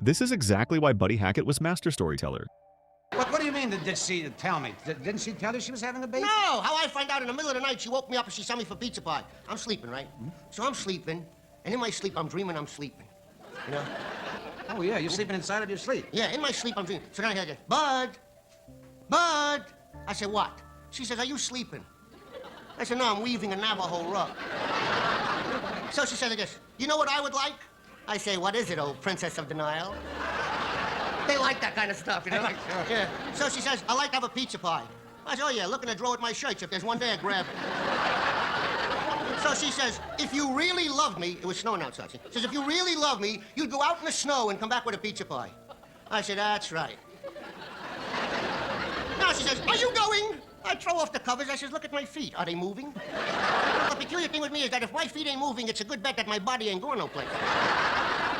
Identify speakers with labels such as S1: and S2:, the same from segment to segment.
S1: This is exactly why Buddy Hackett was master storyteller.
S2: What do you mean, did she tell me? Didn't she tell you she was having a baby?
S3: No! How I find out in the middle of the night, she woke me up and she sent me for pizza pie. I'm sleeping, right? So I'm sleeping, and in my sleep, I'm dreaming I'm sleeping. You know?
S2: Oh, yeah, you're sleeping inside of your sleep.
S3: Yeah, in my sleep, I'm dreaming. So then I hear this, Bud! Bud! I said, what? She says, are you sleeping? I said, no, I'm weaving a Navajo rug. So she says this, you know what I would like? I say, what is it, old princess of denial? They like that kind of stuff, you know?
S2: Sure.
S3: Yeah. So she says, I like to have a pizza pie. I said, oh, yeah, look in the drawer with my shirts. If there's one there, grab it. So she says, if you really loved me, it was snowing outside. She says, if you really love me, you'd go out in the snow and come back with a pizza pie. I said, that's right. Now she says, are you going? I throw off the covers. I says, look at my feet. Are they moving? The peculiar thing with me is that if my feet ain't moving, it's a good bet that my body ain't going no place.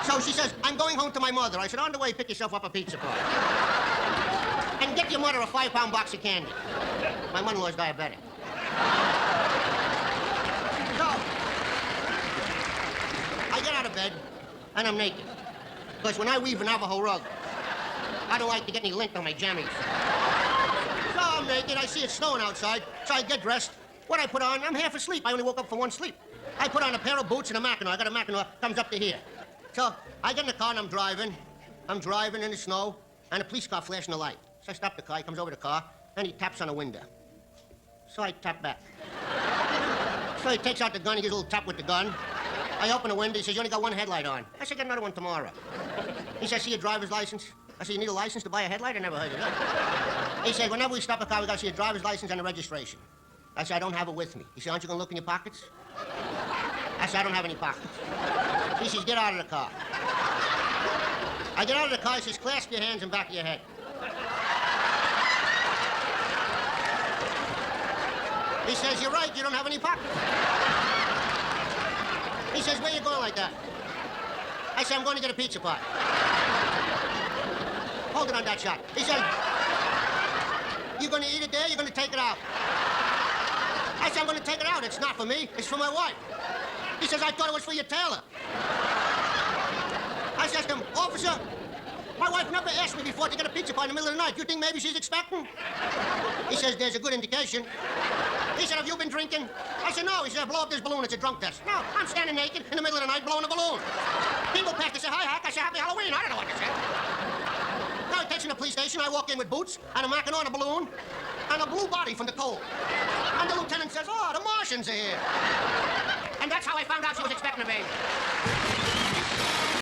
S3: So she says, I'm going home to my mother. I said, on the way, pick yourself up a pizza pie. And get your mother a 5-pound box of candy. My mother-in-law's diabetic. So, I get out of bed, and I'm naked. Because when I weave a Navajo rug, I don't like to get any lint on my jammies. So I'm naked, I see it's snowing outside, so I get dressed. What I put on, I'm half asleep. I only woke up for one sleep. I put on a pair of boots and a Mackinac. I got a Mackinac, comes up to here. So I get in the car and I'm driving. I'm driving in the snow, and a police car flashing a light. So I stop the car, he comes over the car, and he taps on the window. So I tap back. So he takes out the gun, he gives a little tap with the gun. I open the window, he says, you only got one headlight on. I said, get another one tomorrow. He says, see your driver's license? I said, you need a license to buy a headlight? I never heard of that. He said, whenever we stop a car, we gotta see a driver's license and a registration. I said, I don't have it with me. He said, aren't you gonna look in your pockets? I said, I don't have any pockets. He says, get out of the car. I get out of the car, he says, clasp your hands in back of your head. He says, you're right, you don't have any pockets. He says, where you going like that? I said, I'm going to get a pizza pie. Hold it on that shot. He said, you gonna eat it there, you're gonna take it out? I said, I'm gonna take it out. It's not for me, it's for my wife. He says, I thought it was for your tailor. I says to him, officer, my wife never asked me before to get a pizza pie in the middle of the night. You think maybe she's expecting? He says, there's a good indication. He said, have you been drinking? I said, no. He said, blow up this balloon. It's a drunk test. No, I'm standing naked in the middle of the night blowing a balloon. People pack to say, hi, Hack. I said, happy Halloween. I don't know what to say. Now he takes me to the police station. I walk in with boots and a Mackinac on a balloon and a blue body from the cold. And the lieutenant says, oh, the Martians are here. And that's how I found out she was expecting a baby.